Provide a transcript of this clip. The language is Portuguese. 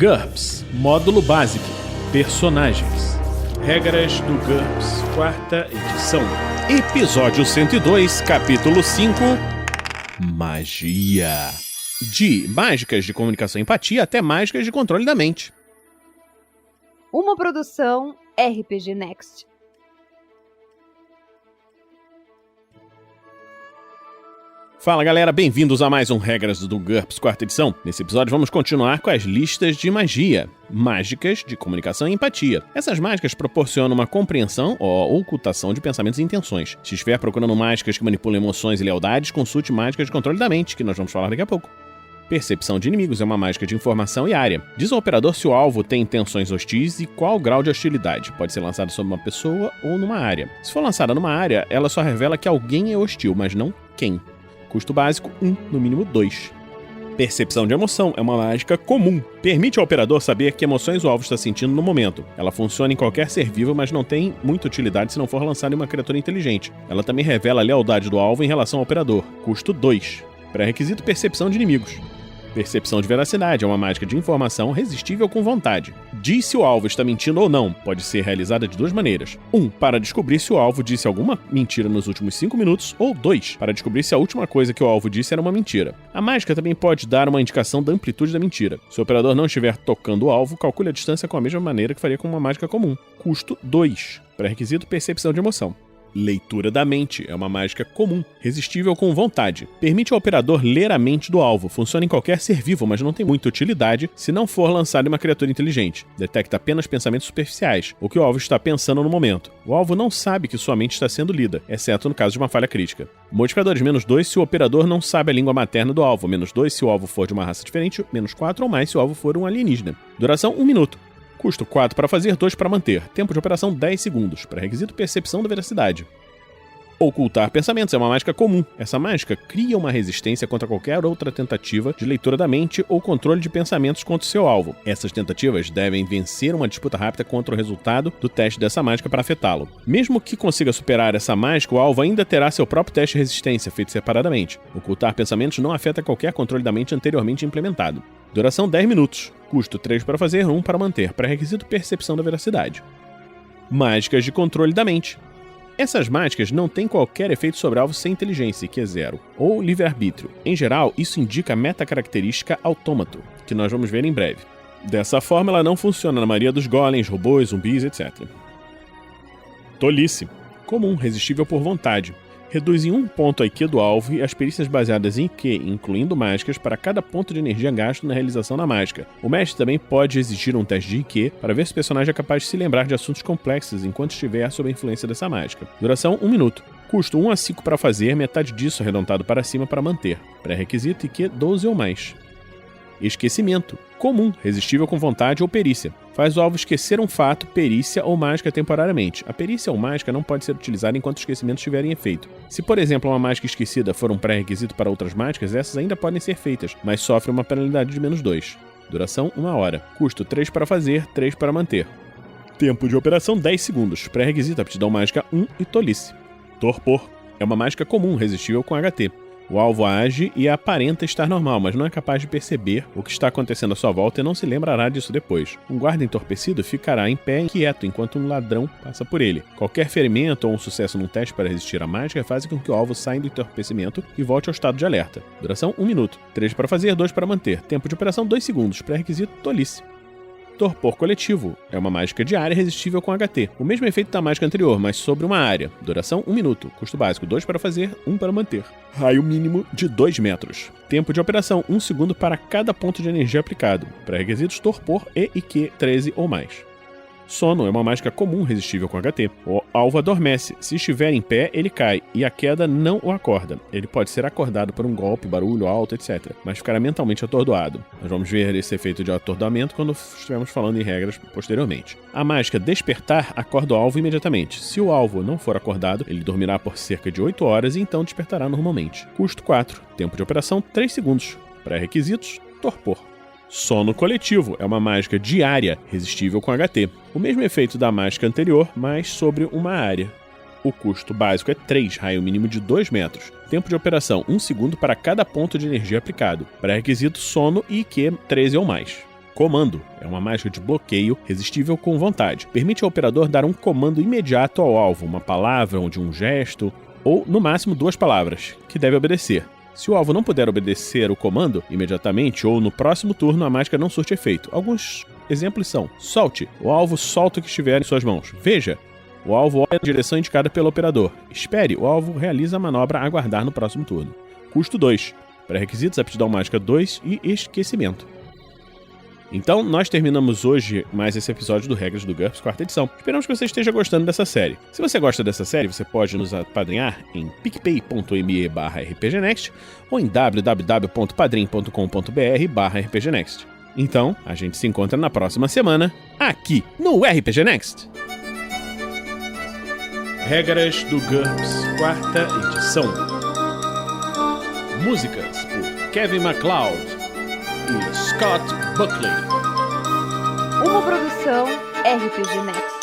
GURPS, Módulo Básico, Personagens. Regras do GURPS, 4ª edição. Episódio 102, capítulo 5, Magia. De mágicas de comunicação e empatia até mágicas de controle da mente. Uma produção RPG Next. Fala galera, bem-vindos a mais um Regras do GURPS, 4ª edição. Nesse episódio vamos continuar com as listas de magia. Mágicas de comunicação e empatia. Essas mágicas proporcionam uma compreensão ou ocultação de pensamentos e intenções. Se estiver procurando mágicas que manipulam emoções e lealdades, consulte mágicas de controle da mente, que nós vamos falar daqui a pouco. Percepção de inimigos é uma mágica de informação e área. Diz ao operador se o alvo tem intenções hostis e qual o grau de hostilidade. Pode ser lançado sobre uma pessoa ou numa área. Se for lançada numa área, ela só revela que alguém é hostil, mas não quem. Custo básico 1, no mínimo 2. Percepção de emoção é uma mágica comum. Permite ao operador saber que emoções o alvo está sentindo no momento. Ela funciona em qualquer ser vivo, mas não tem muita utilidade se não for lançada em uma criatura inteligente. Ela também revela a lealdade do alvo em relação ao operador. Custo 2. Pré-requisito percepção de inimigos. Percepção de veracidade é uma mágica de informação resistível com vontade. Diz se o alvo está mentindo ou não. Pode ser realizada de duas maneiras. 1. Para descobrir se o alvo disse alguma mentira nos últimos 5 minutos. Ou 2. Para descobrir se a última coisa que o alvo disse era uma mentira. A mágica também pode dar uma indicação da amplitude da mentira. Se o operador não estiver tocando o alvo, calcule a distância com a mesma maneira que faria com uma mágica comum. Custo 2. Pré-requisito percepção de emoção. Leitura da mente é uma mágica comum, resistível com vontade. Permite ao operador ler a mente do alvo. Funciona em qualquer ser vivo, mas não tem muita utilidade se não for lançado em uma criatura inteligente. Detecta apenas pensamentos superficiais, o que o alvo está pensando no momento. O alvo não sabe que sua mente está sendo lida, exceto no caso de uma falha crítica. Modificadores -2 se o operador não sabe a língua materna do alvo, -2 se o alvo for de uma raça diferente, -4 ou mais se o alvo for um alienígena. Duração 1 minuto. Custo 4 para fazer, 2 para manter. Tempo de operação 10 segundos. Pré-requisito percepção da veracidade. Ocultar pensamentos é uma mágica comum. Essa mágica cria uma resistência contra qualquer outra tentativa de leitura da mente ou controle de pensamentos contra o seu alvo. Essas tentativas devem vencer uma disputa rápida contra o resultado do teste dessa mágica para afetá-lo. Mesmo que consiga superar essa mágica, o alvo ainda terá seu próprio teste de resistência, feito separadamente. Ocultar pensamentos não afeta qualquer controle da mente anteriormente implementado. Duração 10 minutos. Custo 3 para fazer, 1 para manter. Pré-requisito percepção da veracidade. Mágicas de controle da mente. Essas mágicas não têm qualquer efeito sobre alvo sem inteligência, que é 0, ou livre-arbítrio. Em geral, isso indica a metacaracterística autômato, que nós vamos ver em breve. Dessa forma, ela não funciona na maioria dos golems, robôs, zumbis, etc. Tolice. Comum, resistível por vontade. Reduz em 1 ponto a IQ do alvo e as perícias baseadas em IQ, incluindo mágicas, para cada ponto de energia gasto na realização da mágica. O mestre também pode exigir um teste de IQ para ver se o personagem é capaz de se lembrar de assuntos complexos enquanto estiver sob a influência dessa mágica. Duração 1 minuto. Custo 1 a 5 para fazer, metade disso arredondado para cima para manter. Pré-requisito IQ 12 ou mais. Esquecimento. Comum, resistível com vontade ou perícia. Faz o alvo esquecer um fato, perícia ou mágica temporariamente. A perícia ou mágica não pode ser utilizada enquanto o esquecimento estiver em efeito. Se, por exemplo, uma mágica esquecida for um pré-requisito para outras mágicas, essas ainda podem ser feitas, mas sofrem uma penalidade de -2. Duração 1 hora. Custo 3 para fazer, 3 para manter. Tempo de operação 10 segundos. Pré-requisito aptidão mágica 1 e tolice. Torpor. É uma mágica comum, resistível com HT. O alvo age e aparenta estar normal, mas não é capaz de perceber o que está acontecendo à sua volta e não se lembrará disso depois. Um guarda entorpecido ficará em pé inquieto enquanto um ladrão passa por ele. Qualquer ferimento ou um sucesso num teste para resistir à mágica faz com que o alvo saia do entorpecimento e volte ao estado de alerta. Duração 1 minuto. 3 para fazer, 2 para manter. Tempo de operação 2 segundos. Pré-requisito tolice. Torpor coletivo. É uma mágica de área resistível com HT. O mesmo efeito da mágica anterior, mas sobre uma área. Duração 1 minuto. Custo básico 2 para fazer, 1 para manter. Raio mínimo de 2 metros. Tempo de operação 1 segundo para cada ponto de energia aplicado. Pré-requisitos torpor e IQ 13 ou mais. Sono é uma mágica comum resistível com HT. O alvo adormece. Se estiver em pé, ele cai, e a queda não o acorda. Ele pode ser acordado por um golpe, barulho alto, etc., mas ficará mentalmente atordoado. Nós vamos ver esse efeito de atordoamento quando estivermos falando em regras posteriormente. A mágica despertar acorda o alvo imediatamente. Se o alvo não for acordado, ele dormirá por cerca de 8 horas e então despertará normalmente. Custo 4. Tempo de operação 3 segundos. Pré-requisitos torpor. Sono coletivo é uma mágica diária, resistível com HT. O mesmo efeito da mágica anterior, mas sobre uma área. O custo básico é 3, raio mínimo de 2 metros. Tempo de operação 1 segundo para cada ponto de energia aplicado. Pré-requisito sono e IQ 13 ou mais. Comando é uma mágica de bloqueio resistível com vontade. Permite ao operador dar um comando imediato ao alvo, uma palavra ou de um gesto, ou no máximo 2 palavras, que deve obedecer. Se o alvo não puder obedecer o comando imediatamente ou no próximo turno, a mágica não surte efeito. Alguns exemplos são: solte, o alvo solta o que estiver em suas mãos. Veja, o alvo olha na direção indicada pelo operador. Espere, o alvo realiza a manobra a aguardar no próximo turno. Custo 2. Pré-requisitos: aptidão mágica 2 e esquecimento. Então, nós terminamos hoje mais esse episódio do Regras do GURPS, 4ª edição. Esperamos que você esteja gostando dessa série. Se você gosta dessa série, você pode nos apadrinhar em picpay.me/rpgnext ou em www.padrim.com.br/rpgnext. Então, a gente se encontra na próxima semana, aqui no RPG Next. Regras do GURPS, 4ª edição. Músicas por Kevin MacLeod e Scott Buckley. Uma produção RPG Next.